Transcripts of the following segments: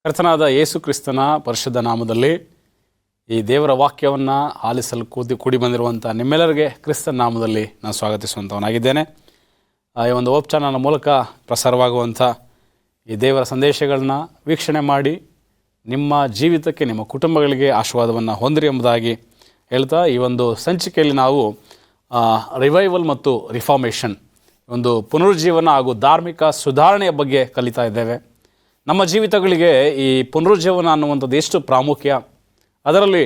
ಕರ್ತನಾದ ಯೇಸು ಕ್ರಿಸ್ತನ ಪರಿಶುದ್ಧ ನಾಮದಲ್ಲಿ ಈ ದೇವರ ವಾಕ್ಯವನ್ನು ಆಲಿಸಲು ಕೂಡಿ ಬಂದಿರುವಂಥ ನಿಮ್ಮೆಲ್ಲರಿಗೆ ಕ್ರಿಸ್ತನ ನಾಮದಲ್ಲಿ ನಾನು ಸ್ವಾಗತಿಸುವಂಥವನಾಗಿದ್ದೇನೆ. ಈ ಒಂದು ವೆಬ್ ಚಾನಲ್ನ ಮೂಲಕ ಪ್ರಸಾರವಾಗುವಂಥ ಈ ದೇವರ ಸಂದೇಶಗಳನ್ನ ವೀಕ್ಷಣೆ ಮಾಡಿ ನಿಮ್ಮ ಜೀವಿತಕ್ಕೆ, ನಿಮ್ಮ ಕುಟುಂಬಗಳಿಗೆ ಆಶೀರ್ವಾದವನ್ನು ಹೊಂದಿರಿ ಎಂಬುದಾಗಿ ಹೇಳ್ತಾ, ಈ ಒಂದು ಸಂಚಿಕೆಯಲ್ಲಿ ನಾವು ರಿವೈವಲ್ ಮತ್ತು ರಿಫಾರ್ಮೇಷನ್, ಒಂದು ಪುನರುಜ್ಜೀವನ ಹಾಗೂ ಧಾರ್ಮಿಕ ಸುಧಾರಣೆಯ ಬಗ್ಗೆ ಕಲಿತಾ ಇದ್ದೇವೆ. ನಮ್ಮ ಜೀವಿತಗಳಿಗೆ ಈ ಪುನರುಜ್ಜೀವನ ಅನ್ನುವಂಥದ್ದು ಎಷ್ಟು ಪ್ರಾಮುಖ್ಯ, ಅದರಲ್ಲಿ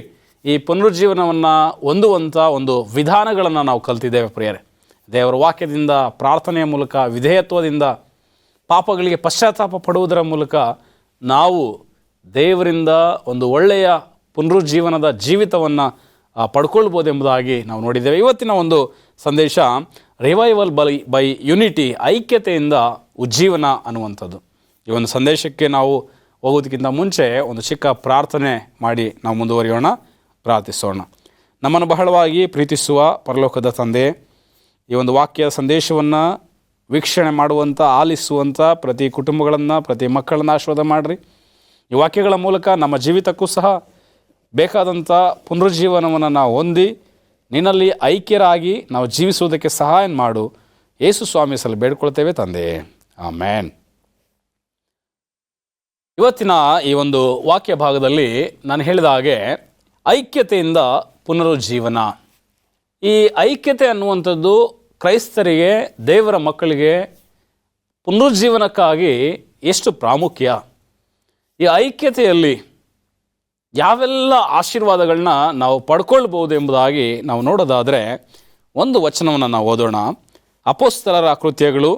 ಈ ಪುನರುಜ್ಜೀವನವನ್ನು ಹೊಂದುವಂಥ ಒಂದು ವಿಧಾನಗಳನ್ನು ನಾವು ಕಲಿತಿದ್ದೇವೆ ಪ್ರಿಯರೇ. ದೇವರ ವಾಕ್ಯದಿಂದ, ಪ್ರಾರ್ಥನೆಯ ಮೂಲಕ, ವಿಧೇಯತ್ವದಿಂದ, ಪಾಪಗಳಿಗೆ ಪಶ್ಚಾತ್ತಾಪ ಪಡುವುದರ ಮೂಲಕ ನಾವು ದೇವರಿಂದ ಒಂದು ಒಳ್ಳೆಯ ಪುನರುಜ್ಜೀವನದ ಜೀವಿತವನ್ನು ಪಡ್ಕೊಳ್ಬೋದೆಂಬುದಾಗಿ ನಾವು ನೋಡಿದ್ದೇವೆ. ಇವತ್ತಿನ ಒಂದು ಸಂದೇಶ ರಿವೈವಲ್ ಬೈ ಯುನಿಟಿ, ಐಕ್ಯತೆಯಿಂದ ಉಜ್ಜೀವನ ಅನ್ನುವಂಥದ್ದು. ಈ ಒಂದು ಸಂದೇಶಕ್ಕೆ ನಾವು ಹೋಗೋದಕ್ಕಿಂತ ಮುಂಚೆ ಒಂದು ಚಿಕ್ಕ ಪ್ರಾರ್ಥನೆ ಮಾಡಿ ನಾವು ಮುಂದುವರಿಯೋಣ. ಪ್ರಾರ್ಥಿಸೋಣ. ನಮ್ಮನ್ನು ಬಹಳವಾಗಿ ಪ್ರೀತಿಸುವ ಪರಲೋಕದ ತಂದೆ, ಈ ಒಂದು ವಾಕ್ಯ ಸಂದೇಶವನ್ನು ವೀಕ್ಷಣೆ ಮಾಡುವಂಥ, ಆಲಿಸುವಂಥ ಪ್ರತಿ ಕುಟುಂಬಗಳನ್ನು, ಪ್ರತಿ ಮಕ್ಕಳನ್ನು ಆಶೀರ್ವಾದ ಮಾಡಿರಿ. ಈ ವಾಕ್ಯಗಳ ಮೂಲಕ ನಮ್ಮ ಜೀವಿತಕ್ಕೂ ಸಹ ಬೇಕಾದಂಥ ಪುನರುಜ್ಜೀವನವನ್ನು ನಾವು ಹೊಂದಿ ನಿನ್ನಲ್ಲಿ ಐಕ್ಯರಾಗಿ ನಾವು ಜೀವಿಸುವುದಕ್ಕೆ ಸಹಾಯ ಮಾಡು. ಯೇಸು ಸ್ವಾಮಿ ಸಲ ಬೇಡ್ಕೊಳ್ತೇವೆ ತಂದೆ, ಆಮೇನ್. ಇವತ್ತಿನ ಈ ಒಂದು ವಾಕ್ಯ ಭಾಗದಲ್ಲಿ ನಾನು ಹೇಳಿದ ಹಾಗೆ ಐಕ್ಯತೆಯಿಂದ ಪುನರುಜ್ಜೀವನ. ಈ ಐಕ್ಯತೆ ಅನ್ನುವಂಥದ್ದು ಕ್ರೈಸ್ತರಿಗೆ, ದೇವರ ಮಕ್ಕಳಿಗೆ ಪುನರುಜ್ಜೀವನಕ್ಕಾಗಿ ಎಷ್ಟು ಪ್ರಾಮುಖ್ಯ. ಈ ಐಕ್ಯತೆಯಲ್ಲಿ ಯಾವೆಲ್ಲ ಆಶೀರ್ವಾದಗಳನ್ನ ನಾವು ಪಡ್ಕೊಳ್ಬೋದು ಎಂಬುದಾಗಿ ನಾವು ನೋಡೋದಾದರೆ ಒಂದು ವಚನವನ್ನು ನಾವು ಓದೋಣ. ಅಪೊಸ್ತಲರ ಕೃತ್ಯಗಳು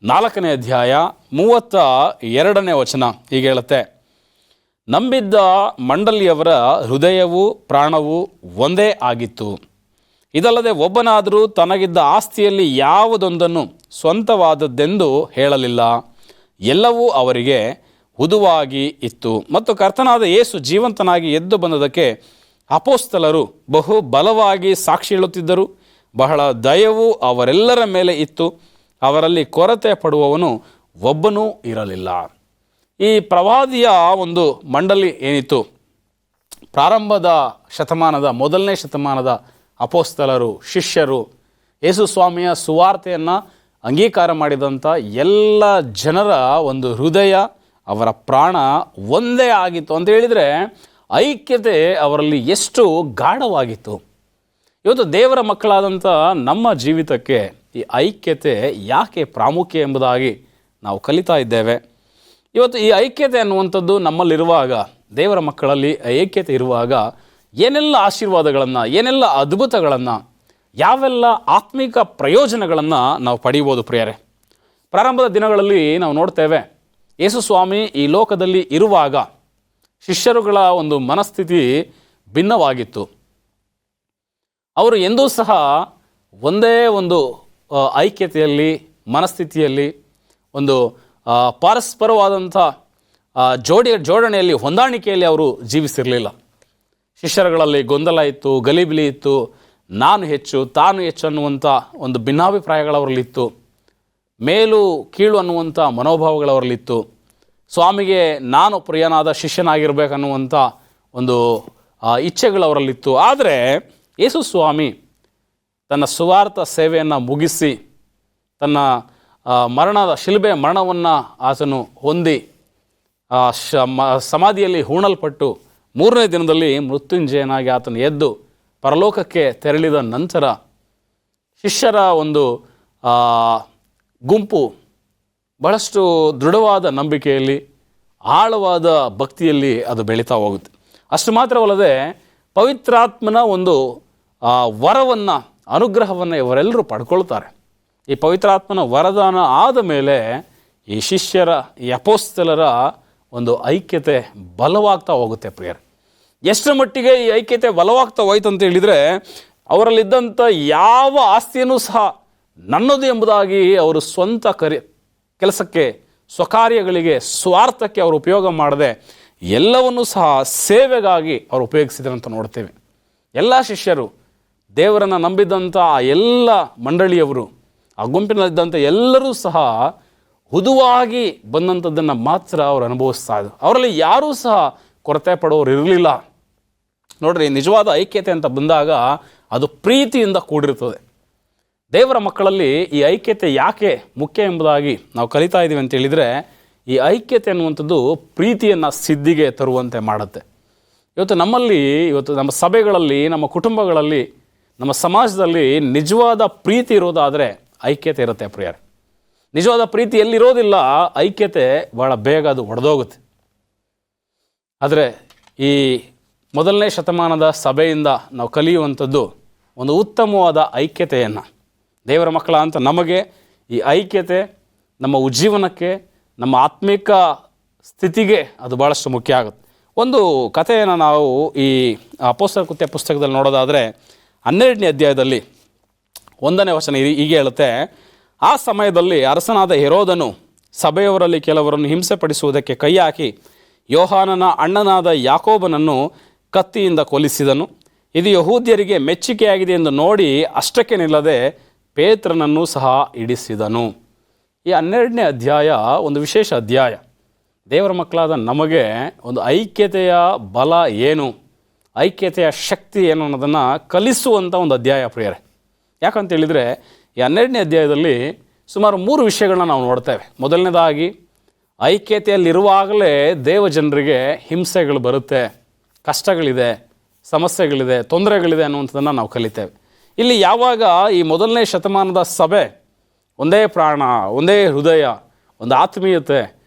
4ನೇ ಅಧ್ಯಾಯ 32ನೇ ವಚನ ಹೀಗೆ ಹೇಳುತ್ತೆ: ನಂಬಿದ್ದ ಮಂಡಳಿಯವರ ಹೃದಯವೂ ಪ್ರಾಣವೂ ಒಂದೇ ಆಗಿತ್ತು. ಇದಲ್ಲದೆ ಒಬ್ಬನಾದರೂ ತನಗಿದ್ದ ಆಸ್ತಿಯಲ್ಲಿ ಯಾವುದೊಂದನ್ನು ಸ್ವಂತವಾದದ್ದೆಂದು ಹೇಳಲಿಲ್ಲ. ಎಲ್ಲವೂ ಅವರಿಗೆ ಹುದುವಾಗಿ ಇತ್ತು. ಮತ್ತು ಕರ್ತನಾದ ಯೇಸು ಜೀವಂತನಾಗಿ ಎದ್ದು ಬಂದದಕ್ಕೆ ಅಪೊಸ್ತಲರು ಬಹು ಬಲವಾಗಿ ಸಾಕ್ಷಿ ಹೇಳುತ್ತಿದ್ದರು. ಬಹಳ ದಯವು ಅವರೆಲ್ಲರ ಮೇಲೆ ಇತ್ತು. ಅವರಲ್ಲಿ ಕೊರತೆ ಪಡುವವನು ಒಬ್ಬನೂ ಇರಲಿಲ್ಲ. ಈ ಪ್ರವಾದಿಯ ಒಂದು ಮಂಡಳಿ ಏನಿತ್ತು, ಪ್ರಾರಂಭದ ಶತಮಾನದ, 1ನೇ ಶತಮಾನದ ಅಪೊಸ್ತಲರು, ಶಿಷ್ಯರು, ಯೇಸು ಸ್ವಾಮಿಯ ಸುವಾರ್ತೆಯನ್ನು ಅಂಗೀಕಾರ ಮಾಡಿದಂಥ ಎಲ್ಲ ಜನರ ಒಂದು ಹೃದಯ, ಅವರ ಪ್ರಾಣ ಒಂದೇ ಆಗಿತ್ತು ಅಂತ ಹೇಳಿದರೆ ಐಕ್ಯತೆ ಅವರಲ್ಲಿ ಎಷ್ಟು ಗಾಢವಾಗಿತ್ತು. ಇವತ್ತು ದೇವರ ಮಕ್ಕಳಾದಂಥ ನಮ್ಮ ಜೀವಿತಕ್ಕೆ ಈ ಐಕ್ಯತೆ ಯಾಕೆ ಪ್ರಾಮುಖ್ಯ ಎಂಬುದಾಗಿ ನಾವು ಕಲಿತಾ ಇದ್ದೇವೆ. ಇವತ್ತು ಈ ಐಕ್ಯತೆ ಅನ್ನುವಂಥದ್ದು ನಮ್ಮಲ್ಲಿರುವಾಗ, ದೇವರ ಮಕ್ಕಳಲ್ಲಿ ಐಕ್ಯತೆ ಇರುವಾಗ ಏನೆಲ್ಲ ಆಶೀರ್ವಾದಗಳನ್ನು, ಏನೆಲ್ಲ ಅದ್ಭುತಗಳನ್ನು, ಯಾವೆಲ್ಲ ಆತ್ಮಿಕ ಪ್ರಯೋಜನಗಳನ್ನು ನಾವು ಪಡೆಯಬಹುದು ಪ್ರಿಯರೇ. ಪ್ರಾರಂಭದ ದಿನಗಳಲ್ಲಿ ನಾವು ನೋಡ್ತೇವೆ, ಯೇಸು ಸ್ವಾಮಿ ಈ ಲೋಕದಲ್ಲಿ ಇರುವಾಗ ಶಿಷ್ಯರುಗಳ ಒಂದು ಮನಸ್ಥಿತಿ ಭಿನ್ನವಾಗಿತ್ತು. ಅವರು ಎಂದೂ ಸಹ ಒಂದೇ ಒಂದು ಐಕ್ಯತೆಯಲ್ಲಿ, ಮನಸ್ಥಿತಿಯಲ್ಲಿ, ಒಂದು ಪರಸ್ಪರವಾದಂಥ ಜೋಡಣೆಯಲ್ಲಿ, ಹೊಂದಾಣಿಕೆಯಲ್ಲಿ ಅವರು ಜೀವಿಸಿರಲಿಲ್ಲ. ಶಿಷ್ಯರುಗಳಲ್ಲಿ ಗೊಂದಲ ಇತ್ತು, ಗಲಿಬಿಲಿ ಇತ್ತು, ನಾನು ಹೆಚ್ಚು ತಾನು ಹೆಚ್ಚು ಅನ್ನುವಂಥ ಒಂದು ಭಿನ್ನಾಭಿಪ್ರಾಯಗಳವರಲ್ಲಿತ್ತು. ಮೇಲು ಕೀಳು ಅನ್ನುವಂಥ ಮನೋಭಾವಗಳವರಲ್ಲಿತ್ತು. ಸ್ವಾಮಿಗೆ ನಾನು ಪ್ರಿಯನಾದ ಶಿಷ್ಯನಾಗಿರ್ಬೇಕನ್ನುವಂಥ ಒಂದು ಇಚ್ಛೆಗಳವರಲ್ಲಿತ್ತು. ಆದರೆ ಯೇಸು ಸ್ವಾಮಿ ತನ್ನ ಸುವಾರ್ಥ ಸೇವೆಯನ್ನು ಮುಗಿಸಿ, ತನ್ನ ಮರಣದ ಶಿಲುಬೆ ಮರಣವನ್ನು ಆತನು ಹೊಂದಿ ಸಮಾಧಿಯಲ್ಲಿ ಹೂಣಲ್ಪಟ್ಟು 3ನೇ ದಿನದಲ್ಲಿ ಮೃತ್ಯುಂಜಯನಾಗಿ ಆತನು ಎದ್ದು ಪರಲೋಕಕ್ಕೆ ತೆರಳಿದ ನಂತರ ಶಿಷ್ಯರ ಒಂದು ಗುಂಪು ಬಹಳಷ್ಟು ದೃಢವಾದ ನಂಬಿಕೆಯಲ್ಲಿ, ಆಳವಾದ ಭಕ್ತಿಯಲ್ಲಿ ಅದು ಬೆಳೀತಾ ಹೋಗುತ್ತೆ. ಅಷ್ಟು ಮಾತ್ರವಲ್ಲದೆ ಪವಿತ್ರಾತ್ಮನ ಒಂದು ವರವನ್ನು, ಅನುಗ್ರಹವನ್ನು ಇವರೆಲ್ಲರೂ ಪಡ್ಕೊಳ್ತಾರೆ. ಈ ಪವಿತ್ರಾತ್ಮನ ವರದಾನ ಆದ ಮೇಲೆ ಈ ಶಿಷ್ಯರ, ಈ ಅಪೊಸ್ತಲರ ಒಂದು ಐಕ್ಯತೆ ಬಲವಾಗ್ತಾ ಹೋಗುತ್ತೆ ಪ್ರಿಯರೇ. ಎಷ್ಟರ ಮಟ್ಟಿಗೆ ಈ ಐಕ್ಯತೆ ಬಲವಾಗ್ತಾ ಹೋಯ್ತು ಅಂತ ಹೇಳಿದರೆ, ಅವರಲ್ಲಿದ್ದಂಥ ಯಾವ ಆಸ್ತಿಯನ್ನು ಸಹ ನನ್ನದು ಎಂಬುದಾಗಿ ಅವರು ಸ್ವಂತ ಕೆಲಸಕ್ಕೆ, ಸ್ವಕಾರ್ಯಗಳಿಗೆ, ಸ್ವಾರ್ಥಕ್ಕೆ ಅವರು ಉಪಯೋಗ ಮಾಡದೆ ಎಲ್ಲವನ್ನೂ ಸಹ ಸೇವೆಗಾಗಿ ಅವರು ಉಪಯೋಗಿಸಿದ್ರಂತ ನೋಡ್ತೇವೆ. ಎಲ್ಲ ಶಿಷ್ಯರು, ದೇವರನ್ನು ನಂಬಿದ್ದಂಥ ಆ ಎಲ್ಲ ಮಂಡಳಿಯವರು, ಆ ಗುಂಪಿನಲ್ಲಿದ್ದಂಥ ಎಲ್ಲರೂ ಸಹ ಹುದುವಾಗಿ ಬಂದಂಥದ್ದನ್ನು ಮಾತ್ರ ಅವರು ಅನುಭವಿಸ್ತಾ ಇದ್ರು. ಅವರಲ್ಲಿ ಯಾರೂ ಸಹ ಕೊರತೆ ಪಡೋರು ಇರಲಿಲ್ಲ. ನೋಡ್ರಿ, ನಿಜವಾದ ಐಕ್ಯತೆ ಅಂತ ಬಂದಾಗ ಅದು ಪ್ರೀತಿಯಿಂದ ಕೂಡಿರ್ತದೆ. ದೇವರ ಮಕ್ಕಳಲ್ಲಿ ಈ ಐಕ್ಯತೆ ಯಾಕೆ ಮುಖ್ಯ ಎಂಬುದಾಗಿ ನಾವು ಕಲಿತಾ ಇದ್ದೀವಿ ಅಂತ ಹೇಳಿದರೆ, ಈ ಐಕ್ಯತೆ ಅನ್ನುವಂಥದ್ದು ಪ್ರೀತಿಯನ್ನು ಸಿದ್ಧಿಗೆ ತರುವಂತೆ ಮಾಡುತ್ತೆ. ಇವತ್ತು ನಮ್ಮ ಸಭೆಗಳಲ್ಲಿ, ನಮ್ಮ ಕುಟುಂಬಗಳಲ್ಲಿ, ನಮ್ಮ ಸಮಾಜದಲ್ಲಿ ನಿಜವಾದ ಪ್ರೀತಿ ಇರೋದಾದರೆ ಐಕ್ಯತೆ ಇರುತ್ತೆ ಪ್ರಿಯರೇ. ನಿಜವಾದ ಪ್ರೀತಿ ಎಲ್ಲಿರೋದಿಲ್ಲ, ಐಕ್ಯತೆ ಭಾಳ ಬೇಗ ಅದು ಒಡೆದೋಗುತ್ತೆ. ಆದರೆ ಈ ಮೊದಲನೇ ಶತಮಾನದ ಸಭೆಯಿಂದ ನಾವು ಕಲಿಯುವಂಥದ್ದು ಒಂದು ಉತ್ತಮವಾದ ಐಕ್ಯತೆಯನ್ನು. ದೇವರ ಮಕ್ಕಳ ಅಂತ ನಮಗೆ ಈ ಐಕ್ಯತೆ ನಮ್ಮ ಉಜ್ಜೀವನಕ್ಕೆ, ನಮ್ಮ ಆತ್ಮಿಕ ಸ್ಥಿತಿಗೆ ಅದು ಭಾಳಷ್ಟು ಮುಖ್ಯ ಆಗುತ್ತೆ. ಒಂದು ಕಥೆಯನ್ನು ನಾವು ಈ ಅಪೊಸ್ತಲರ ಕೃತ್ಯ ಪುಸ್ತಕದಲ್ಲಿ ನೋಡೋದಾದರೆ 12ನೇ ಅಧ್ಯಾಯದಲ್ಲಿ 1ನೇ ವಚನ ಹೀಗೆ ಹೇಳುತ್ತೆ, ಆ ಸಮಯದಲ್ಲಿ ಅರಸನಾದ ಹೆರೋದನು ಸಭೆಯವರಲ್ಲಿ ಕೆಲವರನ್ನು ಹಿಂಸೆಪಡಿಸುವುದಕ್ಕೆ ಕೈ ಹಾಕಿ ಯೋಹಾನನ ಅಣ್ಣನಾದ ಯಾಕೋಬನನ್ನು ಕತ್ತಿಯಿಂದ ಕೊಲ್ಲಿಸಿದನು. ಇದು ಯಹೂದ್ಯರಿಗೆ ಮೆಚ್ಚುಗೆಯಾಗಿದೆ ಎಂದು ನೋಡಿ ಅಷ್ಟಕ್ಕೆ ನಿಲ್ಲದೆ ಪೇತ್ರನನ್ನು ಸಹ ಇಡಿಸಿದನು. ಈ 12ನೇ ಅಧ್ಯಾಯ ಒಂದು ವಿಶೇಷ ಅಧ್ಯಾಯ. ದೇವರ ಮಕ್ಕಳಾದ ನಮಗೆ ಒಂದು ಐಕ್ಯತೆಯ ಬಲ ಏನು, ಐಕ್ಯತೆಯ ಶಕ್ತಿ ಏನು ಅನ್ನೋದನ್ನು ಕಲಿಸುವಂಥ ಒಂದು ಅಧ್ಯಾಯ ಪ್ರಿಯರೇ. ಯಾಕಂತೇಳಿದರೆ ಈ 12ನೇ ಅಧ್ಯಾಯದಲ್ಲಿ ಸುಮಾರು 3 ವಿಷಯಗಳನ್ನ ನಾವು ನೋಡ್ತೇವೆ. ಮೊದಲನೇದಾಗಿ, ಐಕ್ಯತೆಯಲ್ಲಿರುವಾಗಲೇ ದೇವಜನರಿಗೆ ಹಿಂಸೆಗಳು ಬರುತ್ತೆ, ಕಷ್ಟಗಳಿದೆ, ಸಮಸ್ಯೆಗಳಿದೆ, ತೊಂದರೆಗಳಿದೆ ಅನ್ನುವಂಥದ್ದನ್ನು ನಾವು ಕಲಿತೇವೆ. ಇಲ್ಲಿ ಯಾವಾಗ ಈ ಮೊದಲನೇ ಶತಮಾನದ ಸಭೆ ಒಂದೇ ಪ್ರಾಣ, ಒಂದೇ ಹೃದಯ, ಒಂದು ಆತ್ಮೀಯತೆ,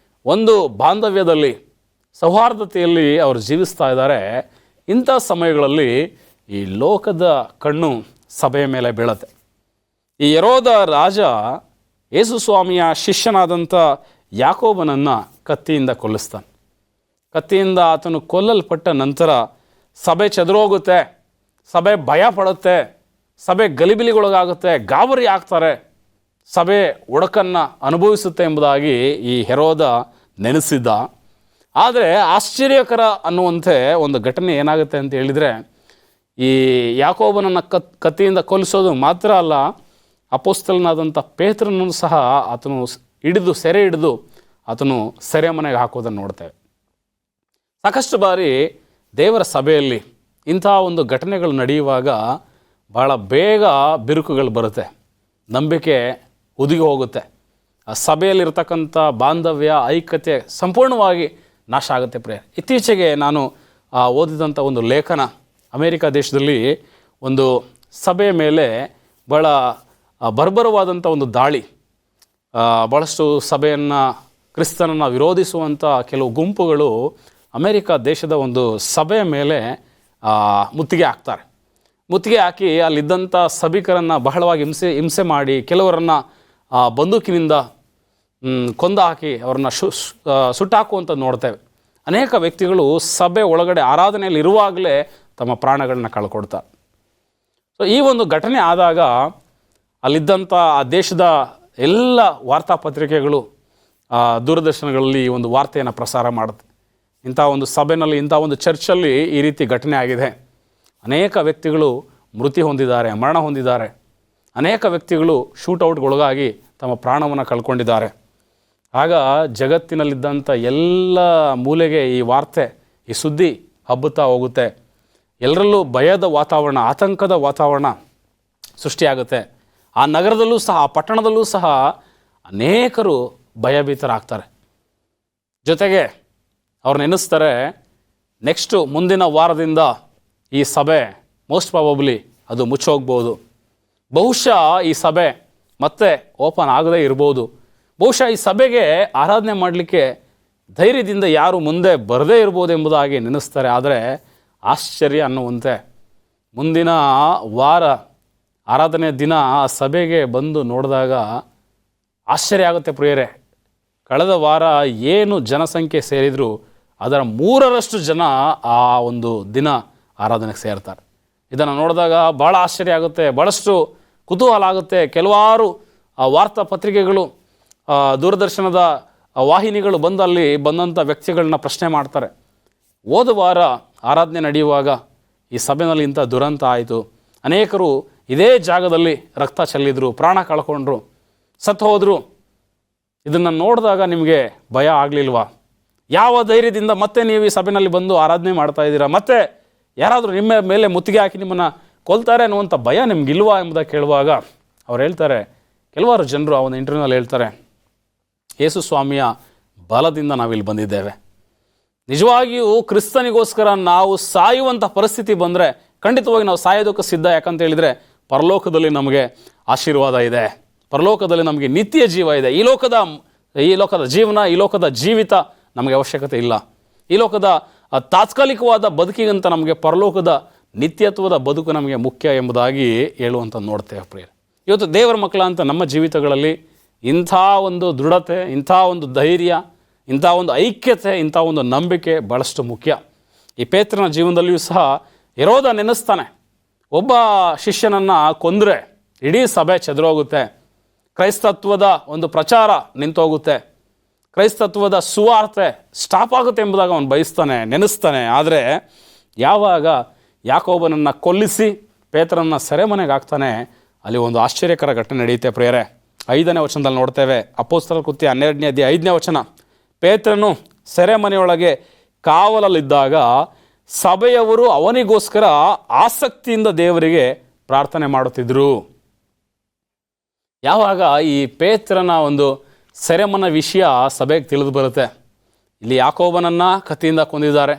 ಒಂದು ಬಾಂಧವ್ಯದಲ್ಲಿ, ಸೌಹಾರ್ದತೆಯಲ್ಲಿ ಅವರು ಜೀವಿಸ್ತಾ ಇದ್ದಾರೆ, ಇಂಥ ಸಮಯಗಳಲ್ಲಿ ಈ ಲೋಕದ ಕಣ್ಣು ಸಭೆಯ ಮೇಲೆ ಬೀಳುತ್ತೆ. ಈ ಹೆರೋದ ರಾಜ ಯೇಸು ಸ್ವಾಮಿಯ ಶಿಷ್ಯನಾದಂಥ ಯಾಕೋಬನನ್ನು ಕತ್ತಿಯಿಂದ ಕೊಲ್ಲಿಸ್ತಾನೆ. ಕತ್ತಿಯಿಂದ ಆತನು ಕೊಲ್ಲಲ್ಪಟ್ಟ ನಂತರ ಸಭೆ ಚದುರೋಗುತ್ತೆ, ಸಭೆ ಭಯ ಪಡುತ್ತೆ, ಸಭೆ ಗಲಿಬಿಲಿಗೊಳಗಾಗುತ್ತೆ, ಗಾಬರಿ ಆಗ್ತಾರೆ, ಸಭೆ ಒಡಕನ್ನು ಅನುಭವಿಸುತ್ತೆ ಎಂಬುದಾಗಿ ಈ ಹೆರೋದ ನೆನೆಸಿದ್ದ. ಆದರೆ ಆಶ್ಚರ್ಯಕರ ಅನ್ನುವಂತೆ ಒಂದು ಘಟನೆ ಏನಾಗುತ್ತೆ ಅಂತ ಹೇಳಿದರೆ, ಈ ಯಾಕೋಬನನ್ನು ಕತ್ತಿಯಿಂದ ಕೊಲ್ಲಿಸೋದು ಮಾತ್ರ ಅಲ್ಲ, ಅಪೊಸ್ತಲನಾದಂಥ ಪೇತ್ರನನ್ನು ಸಹ ಆತನು ಸೆರೆ ಹಿಡಿದು ಆತನು ಸೆರೆಮನೆಗೆ ಹಾಕೋದನ್ನು ನೋಡ್ತೇವೆ. ಸಾಕಷ್ಟು ಬಾರಿ ದೇವರ ಸಭೆಯಲ್ಲಿ ಇಂಥ ಒಂದು ಘಟನೆಗಳು ನಡೆಯುವಾಗ ಭಾಳ ಬೇಗ ಬಿರುಕುಗಳು ಬರುತ್ತೆ, ನಂಬಿಕೆ ಉದಿಗಿ ಹೋಗುತ್ತೆ, ಆ ಸಭೆಯಲ್ಲಿರ್ತಕ್ಕಂಥ ಬಾಂಧವ್ಯ, ಐಕ್ಯತೆ ಸಂಪೂರ್ಣವಾಗಿ ನಾಶ ಆಗುತ್ತೆ ಪ್ರಿಯ. ಇತ್ತೀಚೆಗೆ ನಾನು ಓದಿದಂಥ ಒಂದು ಲೇಖನ, ಅಮೇರಿಕಾ ದೇಶದಲ್ಲಿ ಒಂದು ಸಭೆಯ ಮೇಲೆ ಭಾಳ ಬರ್ಬರವಾದಂಥ ಒಂದು ದಾಳಿ, ಭಾಳಷ್ಟು ಸಭೆಯನ್ನು, ಕ್ರಿಸ್ತನನ್ನು ವಿರೋಧಿಸುವಂಥ ಕೆಲವು ಗುಂಪುಗಳು ಅಮೇರಿಕಾ ದೇಶದ ಒಂದು ಸಭೆಯ ಮೇಲೆ ಮುತ್ತಿಗೆ ಹಾಕ್ತಾರೆ. ಮುತ್ತಿಗೆ ಹಾಕಿ ಅಲ್ಲಿದ್ದಂಥ ಸಭಿಕರನ್ನು ಬಹಳವಾಗಿ ಹಿಂಸೆ ಮಾಡಿ, ಕೆಲವರನ್ನು ಬಂದೂಕಿನಿಂದ ಕೊಂದು ಹಾಕಿ ಅವರನ್ನು ಸುಟ್ಟಾಕುವಂಥದ್ದು ನೋಡ್ತೇವೆ. ಅನೇಕ ವ್ಯಕ್ತಿಗಳು ಸಭೆ ಒಳಗಡೆ ಆರಾಧನೆಯಲ್ಲಿ ಇರುವಾಗಲೇ ತಮ್ಮ ಪ್ರಾಣಗಳನ್ನ ಕಳ್ಕೊಡ್ತಾರೆ. ಸೊ ಈ ಒಂದು ಘಟನೆ ಆದಾಗ ಅಲ್ಲಿದ್ದಂಥ ಆ ದೇಶದ ಎಲ್ಲ ವಾರ್ತಾಪತ್ರಿಕೆಗಳು, ದೂರದರ್ಶನಗಳಲ್ಲಿ ಈ ಒಂದು ವಾರ್ತೆಯನ್ನು ಪ್ರಸಾರ ಮಾಡುತ್ತೆ. ಇಂಥ ಒಂದು ಸಭೆಯಲ್ಲಿ, ಇಂಥ ಒಂದು ಚರ್ಚಲ್ಲಿ ಈ ರೀತಿ ಘಟನೆ ಆಗಿದೆ, ಅನೇಕ ವ್ಯಕ್ತಿಗಳು ಮೃತಿ ಹೊಂದಿದ್ದಾರೆ, ಮರಣ ಹೊಂದಿದ್ದಾರೆ, ಅನೇಕ ವ್ಯಕ್ತಿಗಳು ಶೂಟೌಟ್ಗೊಳಗಾಗಿ ತಮ್ಮ ಪ್ರಾಣವನ್ನು ಕಳ್ಕೊಂಡಿದ್ದಾರೆ. ಆಗ ಜಗತ್ತಿನಲ್ಲಿದ್ದಂಥ ಎಲ್ಲ ಮೂಲೆಗೆ ಈ ವಾರ್ತೆ, ಈ ಸುದ್ದಿ ಹಬ್ಬುತ್ತಾ ಹೋಗುತ್ತೆ. ಎಲ್ಲರಲ್ಲೂ ಭಯದ ವಾತಾವರಣ, ಆತಂಕದ ವಾತಾವರಣ ಸೃಷ್ಟಿಯಾಗುತ್ತೆ. ಆ ನಗರದಲ್ಲೂ ಸಹ, ಆ ಪಟ್ಟಣದಲ್ಲೂ ಸಹ ಅನೇಕರು ಭಯಭೀತರಾಗ್ತಾರೆ. ಜೊತೆಗೆ ಅವ್ರು ನೆನೆಸ್ತಾರೆ, ನೆಕ್ಸ್ಟು ಮುಂದಿನ ವಾರದಿಂದ ಈ ಸಭೆ ಮೋಸ್ಟ್ ಪ್ರಾಬಬ್ಲಿ ಅದು ಮುಚ್ಚೋಗ್ಬೋದು, ಬಹುಶಃ ಈ ಸಭೆ ಮತ್ತೆ ಓಪನ್ ಆಗದೇ ಇರ್ಬೋದು, ಬಹುಶಃ ಈ ಸಭೆಗೆ ಆರಾಧನೆ ಮಾಡಲಿಕ್ಕೆ ಧೈರ್ಯದಿಂದ ಯಾರು ಮುಂದೆ ಬರದೇ ಇರ್ಬೋದು ಎಂಬುದಾಗಿ ನೆನೆಸ್ತಾರೆ. ಆದರೆ ಆಶ್ಚರ್ಯ ಅನ್ನುವಂತೆ ಮುಂದಿನ ವಾರ ಆರಾಧನೆ ದಿನ ಆ ಸಭೆಗೆ ಬಂದು ನೋಡಿದಾಗ ಆಶ್ಚರ್ಯ ಆಗುತ್ತೆ ಪ್ರಿಯರೇ. ಕಳೆದ ವಾರ ಏನು ಜನಸಂಖ್ಯೆ ಸೇರಿದ್ರು ಅದರ 3ರಷ್ಟು ಜನ ಆ ಒಂದು ದಿನ ಆರಾಧನೆಗೆ ಸೇರ್ತಾರೆ. ಇದನ್ನು ನೋಡಿದಾಗ ಭಾಳ ಆಶ್ಚರ್ಯ ಆಗುತ್ತೆ, ಭಾಳಷ್ಟು ಕುತೂಹಲ ಆಗುತ್ತೆ. ಕೆಲವಾರು ವಾರ್ತಾ ಪತ್ರಿಕೆಗಳು, ದೂರದರ್ಶನದ ವಾಹಿನಿಗಳು ಬಂದು ಅಲ್ಲಿ ಬಂದಂಥ ವ್ಯಕ್ತಿಗಳನ್ನ ಪ್ರಶ್ನೆ ಮಾಡ್ತಾರೆ. ಹೋದ ವಾರ ಆರಾಧನೆ ನಡೆಯುವಾಗ ಈ ಸಭೆಯಲ್ಲಿ ಇಂಥ ದುರಂತ ಆಯಿತು, ಅನೇಕರು ಇದೇ ಜಾಗದಲ್ಲಿ ರಕ್ತ ಚೆಲ್ಲಿದ್ರು, ಪ್ರಾಣ ಕಳ್ಕೊಂಡ್ರು, ಸತ್ತು ಹೋದರು, ಇದನ್ನು ನೋಡಿದಾಗ ನಿಮಗೆ ಭಯ ಆಗಲಿಲ್ವಾ? ಯಾವ ಧೈರ್ಯದಿಂದ ಮತ್ತೆ ನೀವು ಈ ಸಭೆಯಲ್ಲಿ ಬಂದು ಆರಾಧನೆ ಮಾಡ್ತಾ ಇದ್ದೀರಾ? ಮತ್ತೆ ಯಾರಾದರೂ ನಿಮ್ಮ ಮೇಲೆ ಮುತ್ತಿಗೆ ಹಾಕಿ ನಿಮ್ಮನ್ನು ಕೊಲ್ತಾರೆ ಅನ್ನುವಂಥ ಭಯ ನಿಮಗಿಲ್ವಾ ಎಂಬುದಾಗಿ ಕೇಳುವಾಗ ಅವ್ರು ಹೇಳ್ತಾರೆ, ಕೆಲವಾರು ಜನರು ಆ ಒಂದು ಇಂಟರ್ವ್ಯೂನಲ್ಲಿ ಹೇಳ್ತಾರೆ, ಯೇಸು ಸ್ವಾಮಿಯ ಬಲದಿಂದ ನಾವಿಲ್ಲಿ ಬಂದಿದ್ದೇವೆ. ನಿಜವಾಗಿಯೂ ಕ್ರಿಸ್ತನಿಗೋಸ್ಕರ ನಾವು ಸಾಯುವಂಥ ಪರಿಸ್ಥಿತಿ ಬಂದರೆ ಖಂಡಿತವಾಗಿ ನಾವು ಸಾಯೋದಕ್ಕೆ ಸಿದ್ಧ. ಯಾಕಂತ ಹೇಳಿದರೆ ಪರಲೋಕದಲ್ಲಿ ನಮಗೆ ಆಶೀರ್ವಾದ ಇದೆ, ಪರಲೋಕದಲ್ಲಿ ನಮಗೆ ನಿತ್ಯ ಜೀವ ಇದೆ. ಈ ಲೋಕದ ಜೀವನ, ಈ ಲೋಕದ ಜೀವಿತ ನಮಗೆ ಅವಶ್ಯಕತೆ ಇಲ್ಲ. ಈ ಲೋಕದ ತಾತ್ಕಾಲಿಕವಾದ ಬದುಕಿಗಂತ ನಮಗೆ ಪರಲೋಕದ ನಿತ್ಯತ್ವದ ಬದುಕು ನಮಗೆ ಮುಖ್ಯ ಎಂಬುದಾಗಿ ಹೇಳುವಂಥ ನೋಡ್ತೇವೆ ಪ್ರಿಯರೇ. ಇವತ್ತು ದೇವರ ಮಕ್ಕಳ ಅಂತ ನಮ್ಮ ಜೀವಿತಗಳಲ್ಲಿ ಇಂಥ ಒಂದು ದೃಢತೆ, ಇಂಥ ಒಂದು ಧೈರ್ಯ, ಇಂಥ ಒಂದು ಐಕ್ಯತೆ, ಇಂಥ ಒಂದು ನಂಬಿಕೆ ಭಾಳಷ್ಟು ಮುಖ್ಯ. ಈ ಪೇತ್ರನ ಜೀವನದಲ್ಲಿಯೂ ಸಹ ಹೆರೋದ ನೆನೆಸ್ತಾನೆ, ಒಬ್ಬ ಶಿಷ್ಯನನ್ನು ಕೊಂದರೆ ಇಡೀ ಸಭೆ ಚೆದರೋಗುತ್ತೆ, ಕ್ರೈಸ್ತತ್ವದ ಒಂದು ಪ್ರಚಾರ ನಿಂತೋಗುತ್ತೆ, ಕ್ರೈಸ್ತತ್ವದ ಸುವಾರ್ತೆ ಸ್ಟಾಪ್ ಆಗುತ್ತೆ ಎಂಬುದಾಗಿ ಅವನು ಬಯಸ್ತಾನೆ, ನೆನೆಸ್ತಾನೆ. ಆದರೆ ಯಾವಾಗ ಯಾಕೋಬನನ್ನು ಕೊಲ್ಲಿಸಿ ಪೇತ್ರನನ್ನು ಸೆರೆಮನೆಗೆ ಹಾಕ್ತಾನೆ, ಅಲ್ಲಿ ಒಂದು ಆಶ್ಚರ್ಯಕರ ಘಟನೆ ನಡೆಯುತ್ತೆ ಪ್ರಿಯರೇ. 5ನೇ ವಚನದಲ್ಲಿ ನೋಡ್ತೇವೆ, ಅಪೊಸ್ತಲರ ಕೃತ್ಯ 12ನೇ ಅಧ್ಯಾಯ 5ನೇ ವಚನ. ಪೇತ್ರನು ಸೆರೆಮನೆಯೊಳಗೆ ಕಾವಲಲ್ಲಿದ್ದಾಗ ಸಭೆಯವರು ಅವನಿಗೋಸ್ಕರ ಆಸಕ್ತಿಯಿಂದ ದೇವರಿಗೆ ಪ್ರಾರ್ಥನೆ ಮಾಡುತ್ತಿದ್ದರು. ಯಾವಾಗ ಈ ಪೇತ್ರನ ಒಂದು ಸೆರೆಮನೆ ವಿಷಯ ಸಭೆಗೆ ತಿಳಿದು ಬರುತ್ತೆ, ಇಲ್ಲಿ ಯಾಕೋಬನನ್ನು ಕತ್ತಿಯಿಂದ ಕೊಂದಿದ್ದಾರೆ,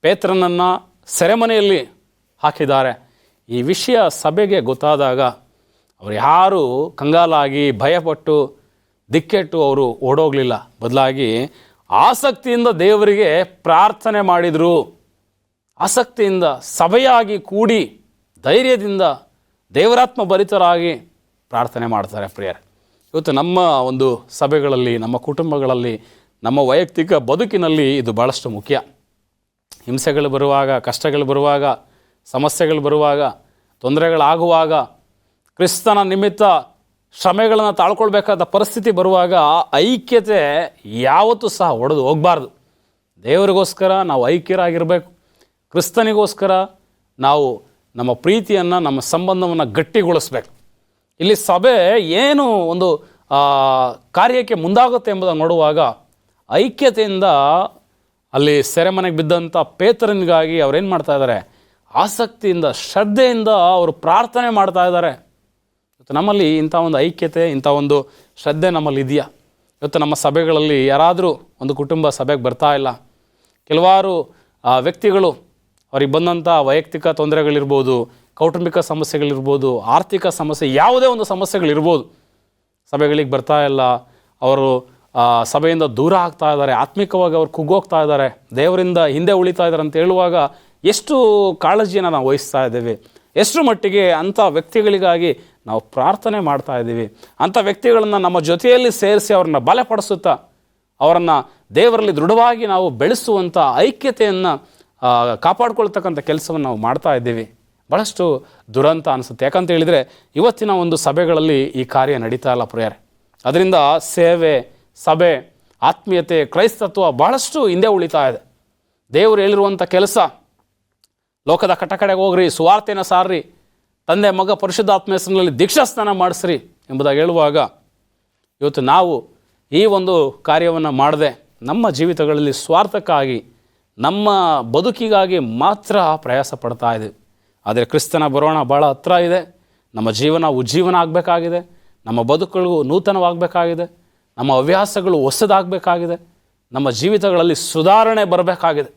ಪೇತ್ರನನ್ನು ಸೆರೆಮನೆಯಲ್ಲಿ ಹಾಕಿದ್ದಾರೆ, ಈ ವಿಷಯ ಸಭೆಗೆ ಗೊತ್ತಾದಾಗ ಅವರು ಯಾರೂ ಕಂಗಾಲಾಗಿ ಭಯಪಟ್ಟು ದಿಕ್ಕೆಟ್ಟು ಅವರು ಓಡೋಗಲಿಲ್ಲ. ಬದಲಾಗಿ ಆಸಕ್ತಿಯಿಂದ ದೇವರಿಗೆ ಪ್ರಾರ್ಥನೆ ಮಾಡಿದರು. ಆಸಕ್ತಿಯಿಂದ ಸಭೆಯಾಗಿ ಕೂಡಿ ಧೈರ್ಯದಿಂದ ದೇವರಾತ್ಮ ಭರಿತರಾಗಿ ಪ್ರಾರ್ಥನೆ ಮಾಡ್ತಾರೆ ಪ್ರಿಯರೇ. ಇವತ್ತು ನಮ್ಮ ಒಂದು ಸಭೆಗಳಲ್ಲಿ, ನಮ್ಮ ಕುಟುಂಬಗಳಲ್ಲಿ, ನಮ್ಮ ವೈಯಕ್ತಿಕ ಬದುಕಿನಲ್ಲಿ ಇದು ಭಾಳಷ್ಟು ಮುಖ್ಯ. ಹಿಂಸೆಗಳು ಬರುವಾಗ, ಕಷ್ಟಗಳು ಬರುವಾಗ, ಸಮಸ್ಯೆಗಳು ಬರುವಾಗ, ತೊಂದರೆಗಳಾಗುವಾಗ, ಕ್ರಿಸ್ತನ ನಿಮಿತ್ತ ಶ್ರಮೆಗಳನ್ನು ತಾಳ್ಕೊಳ್ಬೇಕಾದ ಪರಿಸ್ಥಿತಿ ಬರುವಾಗ ಐಕ್ಯತೆ ಯಾವತ್ತೂ ಸಹ ಒಡೆದು ಹೋಗಬಾರ್ದು. ದೇವರಿಗೋಸ್ಕರ ನಾವು ಐಕ್ಯರಾಗಿರಬೇಕು. ಕ್ರಿಸ್ತನಿಗೋಸ್ಕರ ನಾವು ನಮ್ಮ ಪ್ರೀತಿಯನ್ನು, ನಮ್ಮ ಸಂಬಂಧವನ್ನು ಗಟ್ಟಿಗೊಳಿಸ್ಬೇಕು. ಇಲ್ಲಿ ಸಭೆ ಏನು ಒಂದು ಕಾರ್ಯಕ್ಕೆ ಮುಂದಾಗುತ್ತೆ ಎಂಬುದನ್ನು ನೋಡುವಾಗ ಐಕ್ಯತೆಯಿಂದ ಅಲ್ಲಿ ಸೆರೆಮನೆಗೆ ಬಿದ್ದಂಥ ಪೇತ್ರನಿಗಾಗಿ ಅವ್ರೇನು ಮಾಡ್ತಾ ಇದ್ದಾರೆ? ಆಸಕ್ತಿಯಿಂದ, ಶ್ರದ್ಧೆಯಿಂದ ಅವರು ಪ್ರಾರ್ಥನೆ ಮಾಡ್ತಾ ಇದ್ದಾರೆ. ಇವತ್ತು ನಮ್ಮಲ್ಲಿ ಇಂಥ ಒಂದು ಐಕ್ಯತೆ, ಇಂಥ ಒಂದು ಶ್ರದ್ಧೆ ನಮ್ಮಲ್ಲಿ ಇದೆಯಾ? ಇವತ್ತು ನಮ್ಮ ಸಭೆಗಳಲ್ಲಿ ಯಾರಾದರೂ ಒಂದು ಕುಟುಂಬ ಸಭೆಗೆ ಬರ್ತಾ ಇಲ್ಲ, ಕೆಲವಾರು ವ್ಯಕ್ತಿಗಳು ಅವ್ರಿಗೆ ಬಂದಂಥ ವೈಯಕ್ತಿಕ ತೊಂದರೆಗಳಿರ್ಬೋದು, ಕೌಟುಂಬಿಕ ಸಮಸ್ಯೆಗಳಿರ್ಬೋದು, ಆರ್ಥಿಕ ಸಮಸ್ಯೆ, ಯಾವುದೇ ಒಂದು ಸಮಸ್ಯೆಗಳಿರ್ಬೋದು, ಸಭೆಗಳಿಗೆ ಬರ್ತಾ ಇಲ್ಲ, ಅವರು ಸಭೆಯಿಂದ ದೂರ ಆಗ್ತಾ ಇದ್ದಾರೆ, ಆತ್ಮಿಕವಾಗಿ ಅವ್ರು ಕುಗ್ಗೋಗ್ತಾ ಇದ್ದಾರೆ, ದೇವರಿಂದ ಹಿಂದೆ ಉಳಿತಾ ಇದ್ದಾರೆ ಅಂತ ಹೇಳುವಾಗ ಎಷ್ಟು ಕಾಳಜಿಯನ್ನು ನಾವು ವಹಿಸ್ತಾ ಇದ್ದೇವೆ, ಎಷ್ಟು ಮಟ್ಟಿಗೆ ಅಂಥ ವ್ಯಕ್ತಿಗಳಿಗಾಗಿ ನಾವು ಪ್ರಾರ್ಥನೆ ಮಾಡ್ತಾ ಇದ್ದೀವಿ. ಅಂಥ ವ್ಯಕ್ತಿಗಳನ್ನು ನಮ್ಮ ಜೊತೆಯಲ್ಲಿ ಸೇರಿಸಿ ಅವ್ರನ್ನ ಬಲಪಡಿಸುತ್ತಾ ಅವರನ್ನು ದೇವರಲ್ಲಿ ದೃಢವಾಗಿ ನಾವು ಬೆಳೆಸುವಂಥ ಐಕ್ಯತೆಯನ್ನು ಕಾಪಾಡ್ಕೊಳ್ತಕ್ಕಂಥ ಕೆಲಸವನ್ನು ನಾವು ಮಾಡ್ತಾ ಇದ್ದೀವಿ. ಭಾಳಷ್ಟು ದುರಂತ ಅನಿಸುತ್ತೆ. ಯಾಕಂತ ಹೇಳಿದರೆ ಇವತ್ತಿನ ಒಂದು ಸಭೆಗಳಲ್ಲಿ ಈ ಕಾರ್ಯ ನಡೀತಾ ಇಲ್ಲ ಪ್ರಿಯರೇ. ಅದರಿಂದ ಸೇವೆ, ಸಭೆ, ಆತ್ಮೀಯತೆ, ಕ್ರೈಸ್ತತ್ವ ಭಾಳಷ್ಟು ಹಿಂದೆ ಉಳಿತಾ ಇದೆ. ದೇವರು ಹೇಳಿರುವಂಥ ಕೆಲಸ, ಲೋಕದ ಕಡೆಗೆ ಹೋಗ್ರಿ, ಸುವಾರ್ತೆನ ಸಾರ್ರಿ, ತಂದೆ ಮಗ ಪರಿಶುದ್ಧಾತ್ಮ ಹೆಸರಿನಲ್ಲಿ ದೀಕ್ಷಾಸ್ನಾನ ಮಾಡಿಸ್ರಿ ಎಂಬುದಾಗಿ ಹೇಳುವಾಗ ಇವತ್ತು ನಾವು ಈ ಒಂದು ಕಾರ್ಯವನ್ನು ಮಾಡದೆ ನಮ್ಮ ಜೀವಿತಗಳಲ್ಲಿ ಸ್ವಾರ್ಥಕ್ಕಾಗಿ, ನಮ್ಮ ಬದುಕಿಗಾಗಿ ಮಾತ್ರ ಪ್ರಯಾಸ ಪಡ್ತಾ ಇದ್ದೀವಿ. ಆದರೆ ಕ್ರಿಸ್ತನ ಬರೋಣ ಭಾಳ ಹತ್ರ ಇದೆ. ನಮ್ಮ ಜೀವನ ಉಜ್ಜೀವನ ಆಗಬೇಕಾಗಿದೆ, ನಮ್ಮ ಬದುಕುಗಳು ನೂತನವಾಗಬೇಕಾಗಿದೆ, ನಮ್ಮ ಹವ್ಯಾಸಗಳು ಹೊಸದಾಗಬೇಕಾಗಿದೆ, ನಮ್ಮ ಜೀವಿತಗಳಲ್ಲಿ ಸುಧಾರಣೆ ಬರಬೇಕಾಗಿದೆ.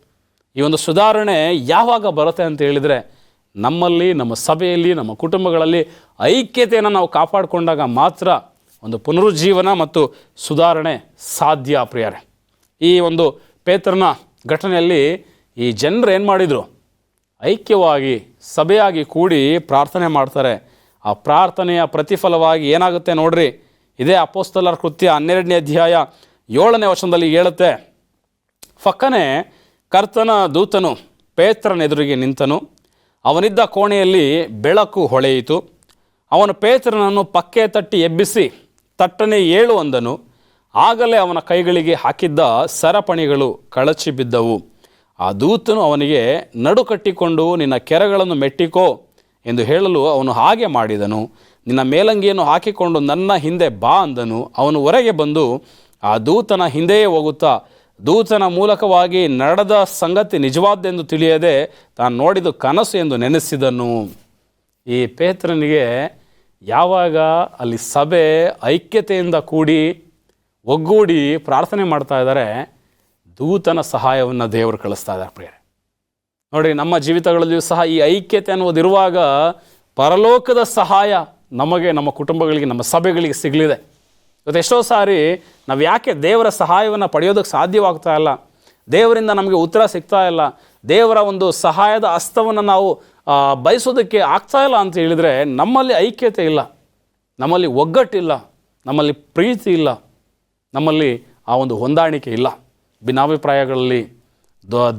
ಈ ಒಂದು ಸುಧಾರಣೆ ಯಾವಾಗ ಬರುತ್ತೆ ಅಂತ ಹೇಳಿದರೆ ನಮ್ಮಲ್ಲಿ, ನಮ್ಮ ಸಭೆಯಲ್ಲಿ, ನಮ್ಮ ಕುಟುಂಬಗಳಲ್ಲಿ ಐಕ್ಯತೆಯನ್ನು ನಾವು ಕಾಪಾಡಿಕೊಂಡಾಗ ಮಾತ್ರ ಒಂದು ಪುನರುಜ್ಜೀವನ ಮತ್ತು ಸುಧಾರಣೆ ಸಾಧ್ಯ ಪ್ರಿಯರೇ. ಈ ಒಂದು ಪೇತ್ರನ ಘಟನೆಯಲ್ಲಿ ಈ ಜನರು ಏನು ಮಾಡಿದರು? ಐಕ್ಯವಾಗಿ ಸಭೆಯಾಗಿ ಕೂಡಿ ಪ್ರಾರ್ಥನೆ ಮಾಡ್ತಾರೆ. ಆ ಪ್ರಾರ್ಥನೆಯ ಪ್ರತಿಫಲವಾಗಿ ಏನಾಗುತ್ತೆ ನೋಡ್ರಿ. ಇದೇ ಅಪೊಸ್ತಲರ ಕೃತ್ಯ 12ನೇ ಅಧ್ಯಾಯ 7ನೇ ವಚನದಲ್ಲಿ ಹೇಳುತ್ತೆ, ಫಕ್ಕನೆ ಕರ್ತನ ದೂತನು ಪೇತ್ರನೆದುರಿಗೆ ನಿಂತನು, ಅವನಿದ್ದ ಕೋಣೆಯಲ್ಲಿ ಬೆಳಕು ಹೊಳೆಯಿತು. ಅವನು ಪೇತ್ರನನ್ನು ಪಕ್ಕೆ ತಟ್ಟಿ ಎಬ್ಬಿಸಿ ತಟ್ಟನೆ ಏಳು ಅಂದನು. ಆಗಲೇ ಅವನ ಕೈಗಳಿಗೆ ಹಾಕಿದ್ದ ಸರಪಣಿಗಳು ಕಳಚಿ ಬಿದ್ದವು. ಆ ದೂತನು ಅವನಿಗೆ ನಡು ಕಟ್ಟಿಕೊಂಡು ನಿನ್ನ ಕೆರಗಳನ್ನು ಮೆಟ್ಟಿಕೋ ಎಂದು ಹೇಳಲು ಅವನು ಹಾಗೆ ಮಾಡಿದನು. ನಿನ್ನ ಮೇಲಂಗಿಯನ್ನು ಹಾಕಿಕೊಂಡು ನನ್ನ ಹಿಂದೆ ಬಾ ಅಂದನು. ಅವನು ಹೊರಗೆ ಬಂದು ಆ ದೂತನ ಹಿಂದೆಯೇ ಹೋಗುತ್ತಾ ದೂತನ ಮೂಲಕವಾಗಿ ನಡೆದ ಸಂಗತಿ ನಿಜವಾದ್ದೆಂದು ತಿಳಿಯದೆ ತಾನು ನೋಡಿದ ಕನಸು ಎಂದು ನೆನೆಸಿದನು. ಈ ಪೇತ್ರನಿಗೆ ಯಾವಾಗ ಅಲ್ಲಿ ಸಭೆ ಐಕ್ಯತೆಯಿಂದ ಕೂಡಿ ಒಗ್ಗೂಡಿ ಪ್ರಾರ್ಥನೆ ಮಾಡ್ತಾ ಇದ್ದಾರೆ, ದೂತನ ಸಹಾಯವನ್ನು ದೇವರು ಕಳಿಸ್ತಾ ಇದ್ದಾರೆ ಪ್ರಿಯರೇ. ನೋಡಿ, ನಮ್ಮ ಜೀವಿತಗಳಲ್ಲಿಯೂ ಸಹ ಈ ಐಕ್ಯತೆ ಅನ್ನೋದಿರುವಾಗ ಪರಲೋಕದ ಸಹಾಯ ನಮಗೆ, ನಮ್ಮ ಕುಟುಂಬಗಳಿಗೆ, ನಮ್ಮ ಸಭೆಗಳಿಗೆ ಸಿಗಲಿದೆ. ಇವತ್ತು ಎಷ್ಟೋ ಸಾರಿ ನಾವು ಯಾಕೆ ದೇವರ ಸಹಾಯವನ್ನು ಪಡೆಯೋದಕ್ಕೆ ಸಾಧ್ಯವಾಗ್ತಾ ಇಲ್ಲ, ದೇವರಿಂದ ನಮಗೆ ಉತ್ತರ ಸಿಗ್ತಾ ಇಲ್ಲ, ದೇವರ ಒಂದು ಸಹಾಯದ ಹಸ್ತವನ್ನು ನಾವು ಬಯಸೋದಕ್ಕೆ ಆಗ್ತಾ ಇಲ್ಲ ಅಂತ ಹೇಳಿದರೆ, ನಮ್ಮಲ್ಲಿ ಐಕ್ಯತೆ ಇಲ್ಲ, ನಮ್ಮಲ್ಲಿ ಒಗ್ಗಟ್ಟಿಲ್ಲ, ನಮ್ಮಲ್ಲಿ ಪ್ರೀತಿ ಇಲ್ಲ, ನಮ್ಮಲ್ಲಿ ಆ ಒಂದು ಹೊಂದಾಣಿಕೆ ಇಲ್ಲ. ಭಿನ್ನಾಭಿಪ್ರಾಯಗಳಲ್ಲಿ,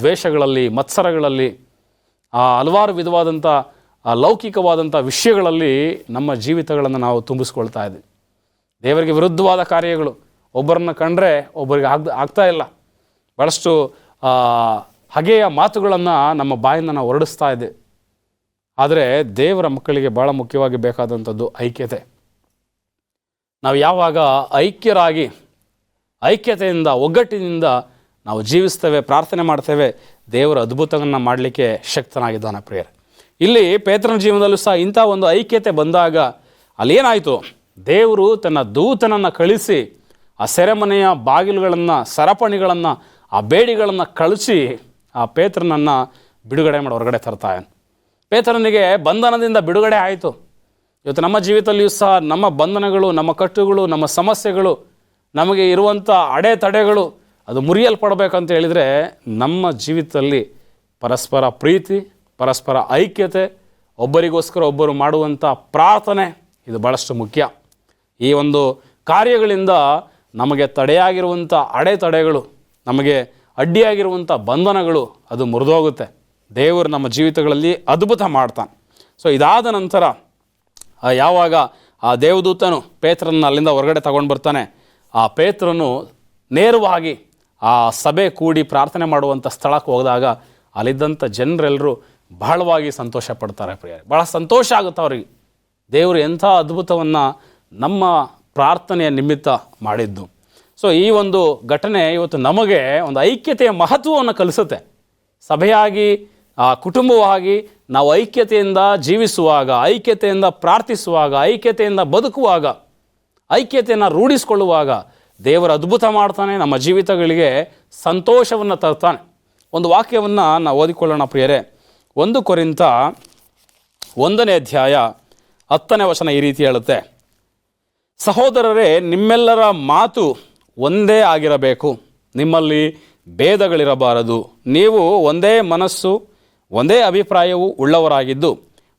ದ್ವೇಷಗಳಲ್ಲಿ, ಮತ್ಸರಗಳಲ್ಲಿ, ಹಲವಾರು ವಿಧವಾದಂಥ ಲೌಕಿಕವಾದಂಥ ವಿಷಯಗಳಲ್ಲಿ ನಮ್ಮ ಜೀವಿತಗಳನ್ನು ನಾವು ತುಂಬಿಸ್ಕೊಳ್ತಾ ಇದ್ದೀವಿ. ದೇವರಿಗೆ ವಿರುದ್ಧವಾದ ಕಾರ್ಯಗಳು, ಒಬ್ಬರನ್ನ ಕಂಡ್ರೆ ಒಬ್ಬರಿಗೆ ಆಗ್ತಾ ಇಲ್ಲ, ಭಾಳಷ್ಟು ಹಗೆಯ ಮಾತುಗಳನ್ನು ನಮ್ಮ ಬಾಯಿಂದ ನಾವು ಹೊರಡಿಸ್ತಾ ಇದ್ದೇವೆ. ಆದರೆ ದೇವರ ಮಕ್ಕಳಿಗೆ ಭಾಳ ಮುಖ್ಯವಾಗಿ ಬೇಕಾದಂಥದ್ದು ಐಕ್ಯತೆ. ನಾವು ಯಾವಾಗ ಐಕ್ಯರಾಗಿ ಐಕ್ಯತೆಯಿಂದ ಒಗ್ಗಟ್ಟಿನಿಂದ ನಾವು ಜೀವಿಸ್ತೇವೆ, ಪ್ರಾರ್ಥನೆ ಮಾಡ್ತೇವೆ, ದೇವರ ಅದ್ಭುತವನ್ನು ಮಾಡಲಿಕ್ಕೆ ಶಕ್ತನಾಗಿದ್ದಾನೆ ಪ್ರಿಯರೇ. ಇಲ್ಲಿ ಪೇತ್ರನ ಜೀವನದಲ್ಲೂ ಸಹ ಇಂಥ ಒಂದು ಐಕ್ಯತೆ ಬಂದಾಗ ಅಲ್ಲೇನಾಯಿತು, ದೇವರು ತನ್ನ ದೂತನನ್ನು ಕಳಿಸಿ ಆ ಸೆರೆಮನೆಯ ಬಾಗಿಲುಗಳನ್ನು, ಸರಪಣಿಗಳನ್ನು, ಆ ಬೇಡಿಗಳನ್ನು ಕಳಿಸಿ ಆ ಪೇತ್ರನನ್ನು ಬಿಡುಗಡೆ ಮಾಡಿ ಹೊರಗಡೆ ತರ್ತಾನೆ. ಪೇತ್ರನಿಗೆ ಬಂಧನದಿಂದ ಬಿಡುಗಡೆ ಆಯಿತು. ಇವತ್ತು ನಮ್ಮ ಜೀವಿತದಲ್ಲಿಯೂ ಸಹ ನಮ್ಮ ಬಂಧನಗಳು, ನಮ್ಮ ಕಟ್ಟುಗಳು, ನಮ್ಮ ಸಮಸ್ಯೆಗಳು, ನಮಗೆ ಇರುವಂಥ ಅಡೆತಡೆಗಳು ಅದು ಮುರಿಯಲ್ಪಡಬೇಕಂತ ಹೇಳಿದರೆ ನಮ್ಮ ಜೀವಿತದಲ್ಲಿ ಪರಸ್ಪರ ಪ್ರೀತಿ, ಪರಸ್ಪರ ಐಕ್ಯತೆ, ಒಬ್ಬರಿಗೋಸ್ಕರ ಒಬ್ಬರು ಮಾಡುವಂಥ ಪ್ರಾರ್ಥನೆ ಇದು ಭಾಳಷ್ಟು ಮುಖ್ಯ. ಈ ಒಂದು ಕಾರ್ಯಗಳಿಂದ ನಮಗೆ ತಡೆಯಾಗಿರುವಂಥ ಅಡೆತಡೆಗಳು, ನಮಗೆ ಅಡ್ಡಿಯಾಗಿರುವಂಥ ಬಂಧನಗಳು ಅದು ಮುರಿದೋಗುತ್ತೆ. ದೇವರು ನಮ್ಮ ಜೀವಿತಗಳಲ್ಲಿ ಅದ್ಭುತ ಮಾಡ್ತಾನೆ. ಸೊ ಇದಾದ ನಂತರ ಯಾವಾಗ ಆ ದೇವದೂತನು ಪೇತ್ರನ ಅಲ್ಲಿಂದ ಹೊರಗಡೆ ತಗೊಂಡು ಬರ್ತಾನೆ, ಆ ಪೇತ್ರನು ನೇರವಾಗಿ ಆ ಸಭೆ ಕೂಡಿ ಪ್ರಾರ್ಥನೆ ಮಾಡುವಂಥ ಸ್ಥಳಕ್ಕೆ ಹೋದಾಗ ಅಲ್ಲಿದ್ದಂಥ ಜನರೆಲ್ಲರೂ ಬಹಳವಾಗಿ ಸಂತೋಷ ಪಡ್ತಾರೆ ಪ್ರಿಯರೇ. ಭಾಳ ಸಂತೋಷ ಆಗುತ್ತೆ ಅವರಿಗೆ, ದೇವರು ಎಂಥ ಅದ್ಭುತವನ್ನು ನಮ್ಮ ಪ್ರಾರ್ಥನೆಯ ನಿಮಿತ್ತ ಮಾಡಿದ್ದು. ಸೊ ಈ ಒಂದು ಘಟನೆ ಇವತ್ತು ನಮಗೆ ಒಂದು ಐಕ್ಯತೆಯ ಮಹತ್ವವನ್ನು ಕಲಿಸುತ್ತೆ. ಸಭೆಯಾಗಿ, ಕುಟುಂಬವಾಗಿ ನಾವು ಐಕ್ಯತೆಯಿಂದ ಜೀವಿಸುವಾಗ, ಐಕ್ಯತೆಯಿಂದ ಪ್ರಾರ್ಥಿಸುವಾಗ, ಐಕ್ಯತೆಯಿಂದ ಬದುಕುವಾಗ, ಐಕ್ಯತೆಯನ್ನು ರೂಢಿಸಿಕೊಳ್ಳುವಾಗ ದೇವರು ಅದ್ಭುತ ಮಾಡ್ತಾನೆ, ನಮ್ಮ ಜೀವಿತಗಳಿಗೆ ಸಂತೋಷವನ್ನು ತರ್ತಾನೆ. ಒಂದು ವಾಕ್ಯವನ್ನು ನಾವು ಓದಿಕೊಳ್ಳೋಣ ಪ್ರಿಯರೇ. 1 ಕೊರಿಂಥ 1ನೇ ಅಧ್ಯಾಯ 10ನೇ ವಚನ ಈ ರೀತಿ ಹೇಳುತ್ತೆ, ಸಹೋದರರೇ, ನಿಮ್ಮೆಲ್ಲರ ಮಾತು ಒಂದೇ ಆಗಿರಬೇಕು, ನಿಮ್ಮಲ್ಲಿ ಭೇದಗಳಿರಬಾರದು. ನೀವು ಒಂದೇ ಮನಸ್ಸು, ಒಂದೇ ಅಭಿಪ್ರಾಯವು ಉಳ್ಳವರಾಗಿದ್ದು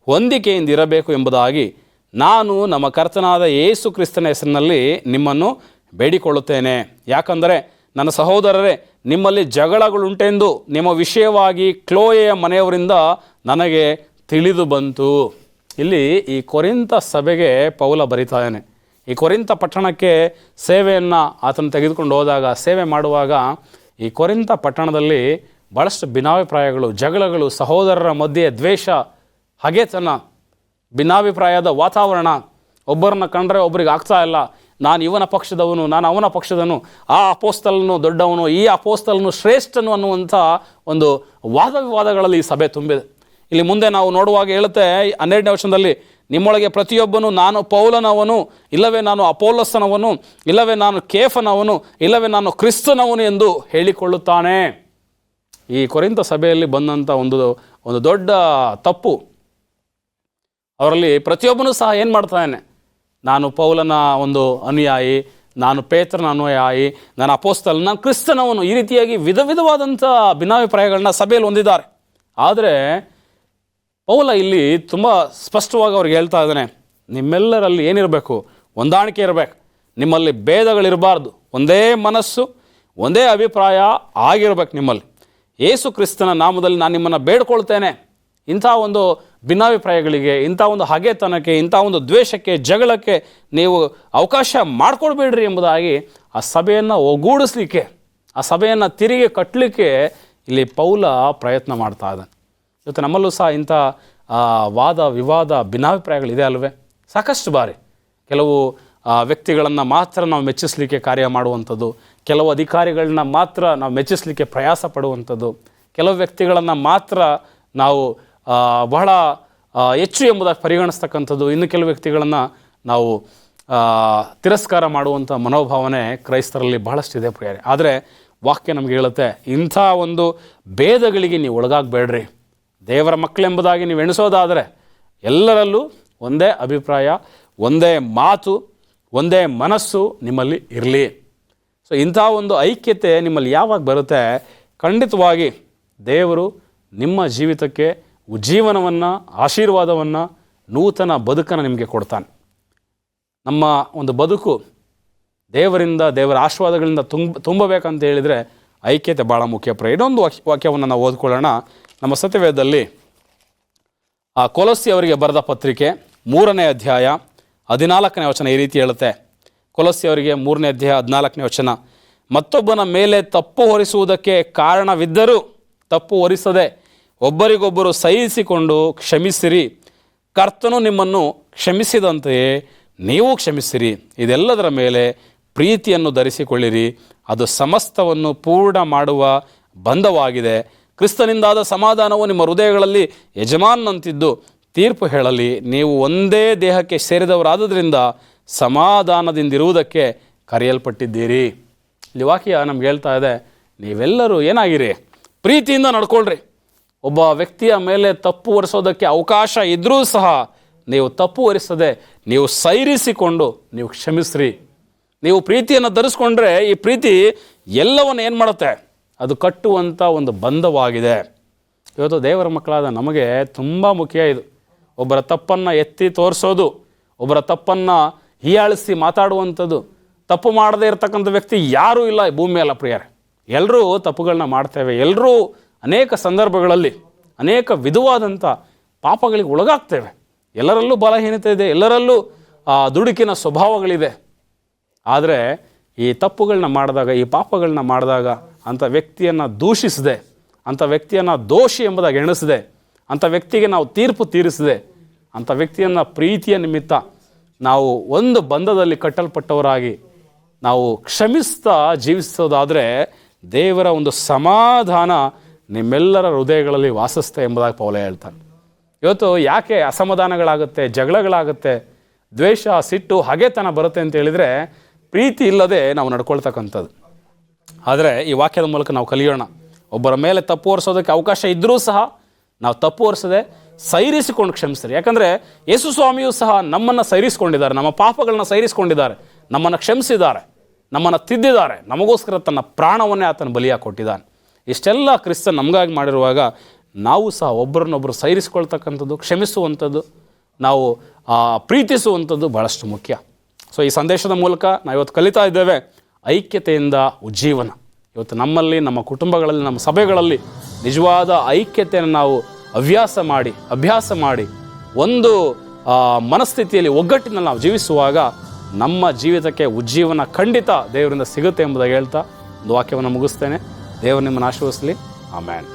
ಹೊಂದಿಕೆಯಿಂದಿರಬೇಕು ಎಂಬುದಾಗಿ ನಾನು ನಮ್ಮ ಕರ್ತನಾದ ಯೇಸು ಕ್ರಿಸ್ತನ ಹೆಸರಿನಲ್ಲಿ ನಿಮ್ಮನ್ನು ಬೇಡಿಕೊಳ್ಳುತ್ತೇನೆ. ಯಾಕಂದರೆ ನನ್ನ ಸಹೋದರರೇ, ನಿಮ್ಮಲ್ಲಿ ಜಗಳಗಳುಂಟೆಂದು ನಿಮ್ಮ ವಿಷಯವಾಗಿ ಕ್ಲೋಯೆಯ ಮನೆಯವರಿಂದ ನನಗೆ ತಿಳಿದು ಬಂತು. ಇಲ್ಲಿ ಈ ಕೊರಿಂಥ ಸಭೆಗೆ ಪೌಲ ಬರಿತಾನೆ. ಈ ಕೊರಿಂಥ ಪಟ್ಟಣಕ್ಕೆ ಸೇವೆಯನ್ನು ಆತನು ತೆಗೆದುಕೊಂಡು ಹೋದಾಗ, ಸೇವೆ ಮಾಡುವಾಗ ಈ ಕೊರಿಂಥ ಪಟ್ಟಣದಲ್ಲಿ ಭಾಳಷ್ಟು ಭಿನ್ನಾಭಿಪ್ರಾಯಗಳು, ಜಗಳಗಳು, ಸಹೋದರರ ಮಧ್ಯೆ ದ್ವೇಷ, ಹಗೆತನ, ಭಿನ್ನಾಭಿಪ್ರಾಯದ ವಾತಾವರಣ, ಒಬ್ಬರನ್ನ ಕಂಡ್ರೆ ಒಬ್ಬರಿಗೆ ಆಗ್ತಾ ಇಲ್ಲ, ನಾನು ಇವನ ಪಕ್ಷದವನು, ನಾನು ಅವನ ಪಕ್ಷದವನು, ಆ ಅಪೋಸ್ತಲನು ದೊಡ್ಡವನು, ಈ ಅಪೋಸ್ತಲನು ಶ್ರೇಷ್ಠನು ಅನ್ನುವಂಥ ಒಂದು ವಾದ ವಿವಾದಗಳಲ್ಲಿ ಈ ಸಭೆ ತುಂಬಿದೆ. ಇಲ್ಲಿ ಮುಂದೆ ನಾವು ನೋಡುವಾಗ ಹೇಳುತ್ತೆ 12ನೇ ವಚನದಲ್ಲಿ, ನಿಮ್ಮೊಳಗೆ ಪ್ರತಿಯೊಬ್ಬನು ನಾನು ಪೌಲನವನು, ಇಲ್ಲವೇ ನಾನು ಅಪೋಲೋಸನವನು, ಇಲ್ಲವೇ ನಾನು ಕೇಫನವನು, ಇಲ್ಲವೇ ನಾನು ಕ್ರಿಸ್ತನವನು ಎಂದು ಹೇಳಿಕೊಳ್ಳುತ್ತಾನೆ. ಈ ಕೊರಿಂಥ ಸಭೆಯಲ್ಲಿ ಬಂದಂಥ ಒಂದು ದೊಡ್ಡ ತಪ್ಪು, ಅವರಲ್ಲಿ ಪ್ರತಿಯೊಬ್ಬನೂ ಸಹ ಏನು ಮಾಡ್ತಾನೆ, ನಾನು ಪೌಲನ ಒಂದು ಅನುಯಾಯಿ, ನಾನು ಪೇತ್ರನ ಅನುಯಾಯಿ, ನಾನು ಅಪೋಸ್ತಲ, ನಾನು ಕ್ರಿಸ್ತನವನು, ಈ ರೀತಿಯಾಗಿ ವಿಧವಾದಂಥ ಭಿನ್ನಾಭಿಪ್ರಾಯಗಳನ್ನ ಸಭೆಯಲ್ಲಿ ಹೊಂದಿದ್ದಾರೆ. ಆದರೆ ಪೌಲ ಇಲ್ಲಿ ತುಂಬ ಸ್ಪಷ್ಟವಾಗಿ ಅವ್ರಿಗೆ ಹೇಳ್ತಾ ಇದ್ದಾನೆ, ನಿಮ್ಮೆಲ್ಲರಲ್ಲಿ ಏನಿರಬೇಕು, ಹೊಂದಾಣಿಕೆ ಇರಬೇಕು, ನಿಮ್ಮಲ್ಲಿ ಭೇದಗಳಿರಬಾರ್ದು, ಒಂದೇ ಮನಸ್ಸು, ಒಂದೇ ಅಭಿಪ್ರಾಯ ಆಗಿರ್ಬೇಕು ನಿಮ್ಮಲ್ಲಿ. ಯೇಸು ಕ್ರಿಸ್ತನ ನಾಮದಲ್ಲಿ ನಾನು ನಿಮ್ಮನ್ನು ಬೇಡ್ಕೊಳ್ತೇನೆ. ಇಂಥ ಒಂದು ಭಿನ್ನಾಭಿಪ್ರಾಯಗಳಿಗೆ, ಇಂಥ ಒಂದು ಹಗೆತನಕ್ಕೆ, ಇಂಥ ಒಂದು ದ್ವೇಷಕ್ಕೆ, ಜಗಳಕ್ಕೆ ನೀವು ಅವಕಾಶ ಮಾಡಿಕೊಡ್ಬೇಡ್ರಿ ಎಂಬುದಾಗಿ ಆ ಸಭೆಯನ್ನು ಒಗ್ಗೂಡಿಸ್ಲಿಕ್ಕೆ, ಆ ಸಭೆಯನ್ನು ತಿರುಗಿ ಕಟ್ಟಲಿಕ್ಕೆ ಇಲ್ಲಿ ಪೌಲ ಪ್ರಯತ್ನ ಮಾಡ್ತಾ ಇದ್ದಾನೆ. ಇವತ್ತು ನಮ್ಮಲ್ಲೂ ಸಹ ಇಂಥ ವಾದ ವಿವಾದ ಭಿನ್ನಾಭಿಪ್ರಾಯಗಳಿದೆ ಅಲ್ವೇ? ಸಾಕಷ್ಟು ಬಾರಿ ಕೆಲವು ವ್ಯಕ್ತಿಗಳನ್ನು ಮಾತ್ರ ನಾವು ಮೆಚ್ಚಿಸಲಿಕ್ಕೆ ಕಾರ್ಯ ಮಾಡುವಂಥದ್ದು, ಕೆಲವು ಅಧಿಕಾರಿಗಳನ್ನ ಮಾತ್ರ ನಾವು ಮೆಚ್ಚಿಸಲಿಕ್ಕೆ ಪ್ರಯಾಸ ಪಡುವಂಥದ್ದು, ಕೆಲವು ವ್ಯಕ್ತಿಗಳನ್ನು ಮಾತ್ರ ನಾವು ಬಹಳ ಹೆಚ್ಚು ಎಂಬುದಾಗಿ ಪರಿಗಣಿಸ್ತಕ್ಕಂಥದ್ದು, ಇನ್ನು ಕೆಲವು ವ್ಯಕ್ತಿಗಳನ್ನು ನಾವು ತಿರಸ್ಕಾರ ಮಾಡುವಂಥ ಮನೋಭಾವನೆ ಕ್ರೈಸ್ತರಲ್ಲಿ ಬಹಳಷ್ಟಿದೆ ಪ್ರಿಯರೇ. ಆದರೆ ವಾಕ್ಯ ನಮಗೆ ಹೇಳುತ್ತೆ, ಇಂಥ ಒಂದು ಭೇದಗಳಿಗೆ ನೀವು ಒಳಗಾಗಬೇಡ್ರಿ. ದೇವರ ಮಕ್ಕಳೆಂಬುದಾಗಿ ನೀವು ಎಣಿಸೋದಾದರೆ ಎಲ್ಲರಲ್ಲೂ ಒಂದೇ ಅಭಿಪ್ರಾಯ, ಒಂದೇ ಮಾತು, ಒಂದೇ ಮನಸ್ಸು ನಿಮ್ಮಲ್ಲಿ ಇರಲಿ. ಸೊ ಇಂಥ ಒಂದು ಐಕ್ಯತೆ ನಿಮ್ಮಲ್ಲಿ ಯಾವಾಗ ಬರುತ್ತೆ, ಖಂಡಿತವಾಗಿ ದೇವರು ನಿಮ್ಮ ಜೀವಿತಕ್ಕೆ ಉಜ್ಜೀವನವನ್ನು, ಆಶೀರ್ವಾದವನ್ನು, ನೂತನ ಬದುಕನ್ನು ನಿಮಗೆ ಕೊಡ್ತಾನೆ. ನಮ್ಮ ಒಂದು ಬದುಕು ದೇವರಿಂದ, ದೇವರ ಆಶೀರ್ವಾದಗಳಿಂದ ತುಂಬಬೇಕಂತ ಹೇಳಿದರೆ ಐಕ್ಯತೆ ಭಾಳ ಮುಖ್ಯ. ಇನ್ನೊಂದು ವಾಕ್ಯವನ್ನು ನಾವು ಓದ್ಕೊಳ್ಳೋಣ. ನಮ್ಮ ಸತ್ಯವೇದದಲ್ಲಿ ಕೊಲೊಸ್ಸೆಯವರಿಗೆ ಬರೆದ ಪತ್ರಿಕೆ 3ನೇ ಅಧ್ಯಾಯ 14ನೇ ವಚನ ಈ ರೀತಿ ಹೇಳುತ್ತೆ. ಕೊಲೊಸ್ಸೆಯವರಿಗೆ 3ನೇ ಅಧ್ಯಾಯ 14ನೇ ವಚನ, ಮತ್ತೊಬ್ಬನ ಮೇಲೆ ತಪ್ಪು ಹೊರಿಸುವುದಕ್ಕೆ ಕಾರಣವಿದ್ದರೂ ತಪ್ಪು ಹೊರಿಸದೆ ಒಬ್ಬರಿಗೊಬ್ಬರು ಸಹಿಸಿಕೊಂಡು ಕ್ಷಮಿಸಿರಿ. ಕರ್ತನು ನಿಮ್ಮನ್ನು ಕ್ಷಮಿಸಿದಂತೆಯೇ ನೀವು ಕ್ಷಮಿಸಿರಿ. ಇದೆಲ್ಲದರ ಮೇಲೆ ಪ್ರೀತಿಯನ್ನು ಧರಿಸಿಕೊಳ್ಳಿರಿ, ಅದು ಸಮಸ್ತವನ್ನು ಪೂರ್ಣ ಮಾಡುವ ಬಂಧವಾಗಿದೆ. ಕ್ರಿಸ್ತನಿಂದಾದ ಸಮಾಧಾನವು ನಿಮ್ಮ ಹೃದಯಗಳಲ್ಲಿ ಯಜಮಾನಂತಿದ್ದು ತೀರ್ಪು ಹೇಳಲಿ. ನೀವು ಒಂದೇ ದೇಹಕ್ಕೆ ಸೇರಿದವರಾದ್ದರಿಂದ ಸಮಾಧಾನದಿಂದಿರುವುದಕ್ಕೆ ಕರೆಯಲ್ಪಟ್ಟಿದ್ದೀರಿ. ಇಲ್ಲಿ ವಾಕ್ಯ ನಮ್ಗೆ ಹೇಳ್ತಾ ಇದೆ, ನೀವೆಲ್ಲರೂ ಏನಾಗಿರಿ, ಪ್ರೀತಿಯಿಂದ ನಡ್ಕೊಳ್ರಿ. ಒಬ್ಬ ವ್ಯಕ್ತಿಯ ಮೇಲೆ ತಪ್ಪು ಹೊರಿಸೋದಕ್ಕೆ ಅವಕಾಶ ಇದ್ದರೂ ಸಹ ನೀವು ತಪ್ಪು ಹೊರಿಸದೆ ನೀವು ಸೈರಿಸಿಕೊಂಡು ನೀವು ಕ್ಷಮಿಸ್ರಿ. ನೀವು ಪ್ರೀತಿಯನ್ನು ಧರಿಸ್ಕೊಂಡ್ರೆ ಈ ಪ್ರೀತಿ ಎಲ್ಲವನ್ನು ಏನು ಮಾಡುತ್ತೆ, ಅದು ಕಟ್ಟುವಂಥ ಒಂದು ಬಂಧವಾಗಿದೆ. ಇವತ್ತು ದೇವರ ಮಕ್ಕಳಾದ ನಮಗೆ ತುಂಬ ಮುಖ್ಯ ಇದು. ಒಬ್ಬರ ತಪ್ಪನ್ನು ಎತ್ತಿ ತೋರಿಸೋದು, ಒಬ್ಬರ ತಪ್ಪನ್ನು ಹೀಯಾಳಿಸಿ ಮಾತಾಡುವಂಥದ್ದು. ತಪ್ಪು ಮಾಡದೇ ಇರತಕ್ಕಂಥ ವ್ಯಕ್ತಿ ಯಾರೂ ಇಲ್ಲ ಈ ಭೂಮಿ ಮೇಲೆ ಪ್ರಿಯರೇ. ಎಲ್ಲರೂ ತಪ್ಪುಗಳನ್ನ ಮಾಡ್ತೇವೆ. ಎಲ್ಲರೂ ಅನೇಕ ಸಂದರ್ಭಗಳಲ್ಲಿ ಅನೇಕ ವಿಧವಾದಂಥ ಪಾಪಗಳಿಗೆ ಒಳಗಾಗ್ತೇವೆ. ಎಲ್ಲರಲ್ಲೂ ಬಲಹೀನತೆ ಇದೆ, ಎಲ್ಲರಲ್ಲೂ ದುಡುಕಿನ ಸ್ವಭಾವಗಳಿದೆ. ಆದರೆ ಈ ತಪ್ಪುಗಳನ್ನ ಮಾಡಿದಾಗ, ಈ ಪಾಪಗಳನ್ನ ಮಾಡಿದಾಗ ಅಂಥ ವ್ಯಕ್ತಿಯನ್ನು ದೂಷಿಸದೆ, ಅಂಥ ವ್ಯಕ್ತಿಯನ್ನು ದೋಷಿ ಎಂಬುದಾಗಿ ಎಣಿಸದೆ, ಅಂಥ ವ್ಯಕ್ತಿಗೆ ನಾವು ತೀರ್ಪು ತೀರಿಸದೆ, ಅಂಥ ವ್ಯಕ್ತಿಯನ್ನು ಪ್ರೀತಿಯ ನಿಮಿತ್ತ ನಾವು ಒಂದು ಬಂಧದಲ್ಲಿ ಕಟ್ಟಲ್ಪಟ್ಟವರಾಗಿ ನಾವು ಕ್ಷಮಿಸ್ತಾ ಜೀವಿಸೋದಾದರೆ ದೇವರ ಒಂದು ಸಮಾಧಾನ ನಿಮ್ಮೆಲ್ಲರ ಹೃದಯಗಳಲ್ಲಿ ವಾಸಿಸ್ತೆ ಎಂಬುದಾಗಿ ಪೌಲ ಹೇಳ್ತಾನೆ. ಇವತ್ತು ಯಾಕೆ ಅಸಮಾಧಾನಗಳಾಗುತ್ತೆ, ಜಗಳಗಳಾಗುತ್ತೆ, ದ್ವೇಷ, ಸಿಟ್ಟು, ಹಗೆತನ ಬರುತ್ತೆ ಅಂತ ಹೇಳಿದರೆ ಪ್ರೀತಿ ಇಲ್ಲದೆ ನಾವು ನಡ್ಕೊಳ್ತಕ್ಕಂಥದ್ದು. ಆದರೆ ಈ ವಾಕ್ಯದ ಮೂಲಕ ನಾವು ಕಲಿಯೋಣ, ಒಬ್ಬರ ಮೇಲೆ ತಪ್ಪು ಹೊರಿಸೋದಕ್ಕೆ ಅವಕಾಶ ಇದ್ದರೂ ಸಹ ನಾವು ತಪ್ಪು ಹೊರಿಸದೆ ಸೈರಿಸಿಕೊಂಡು ಕ್ಷಮಿಸ್ತಾರೆ. ಯಾಕಂದರೆ ಯೇಸು ಸ್ವಾಮಿಯೂ ಸಹ ನಮ್ಮನ್ನು ಸೈರಿಸ್ಕೊಂಡಿದ್ದಾರೆ, ನಮ್ಮ ಪಾಪಗಳನ್ನ ಸೈರಿಸ್ಕೊಂಡಿದ್ದಾರೆ, ನಮ್ಮನ್ನು ಕ್ಷಮಿಸಿದ್ದಾರೆ, ನಮ್ಮನ್ನು ತಿದ್ದಿದ್ದಾರೆ, ನಮಗೋಸ್ಕರ ತನ್ನ ಪ್ರಾಣವನ್ನೇ ಆತನ ಬಲಿಯಾಗಿ ಕೊಟ್ಟಿದ್ದಾನೆ. ಇಷ್ಟೆಲ್ಲ ಕ್ರಿಸ್ತನ್ ನಮಗಾಗಿ ಮಾಡಿರುವಾಗ ನಾವು ಸಹ ಒಬ್ಬರನ್ನೊಬ್ಬರು ಸೈರಿಸ್ಕೊಳ್ತಕ್ಕಂಥದ್ದು, ಕ್ಷಮಿಸುವಂಥದ್ದು, ನಾವು ಪ್ರೀತಿಸುವಂಥದ್ದು ಭಾಳಷ್ಟು ಮುಖ್ಯ. ಸೊ ಈ ಸಂದೇಶದ ಮೂಲಕ ನಾವು ಇವತ್ತು ಕಲಿತಾ ಇದ್ದೇವೆ ಐಕ್ಯತೆಯಿಂದ ಉಜ್ಜೀವನ. ಇವತ್ತು ನಮ್ಮಲ್ಲಿ, ನಮ್ಮ ಕುಟುಂಬಗಳಲ್ಲಿ, ನಮ್ಮ ಸಭೆಗಳಲ್ಲಿ ನಿಜವಾದ ಐಕ್ಯತೆಯನ್ನು ನಾವು ಅಭ್ಯಾಸ ಮಾಡಿ ಒಂದು ಮನಸ್ಥಿತಿಯಲ್ಲಿ ಒಗ್ಗಟ್ಟಿನಲ್ಲಿ ನಾವು ಜೀವಿಸುವಾಗ ನಮ್ಮ ಜೀವಿತಕ್ಕೆ ಉಜ್ಜೀವನ ಖಂಡಿತ ದೇವರಿಂದ ಸಿಗುತ್ತೆ ಎಂಬುದಾಗಿ ಹೇಳ್ತಾ ಒಂದು ವಾಕ್ಯವನ್ನು ಮುಗಿಸ್ತೇನೆ. ದೇವರು ನಿಮ್ಮನ್ನು ಆಶೀರ್ವದಿಸಲಿ. ಆಮೆನ್.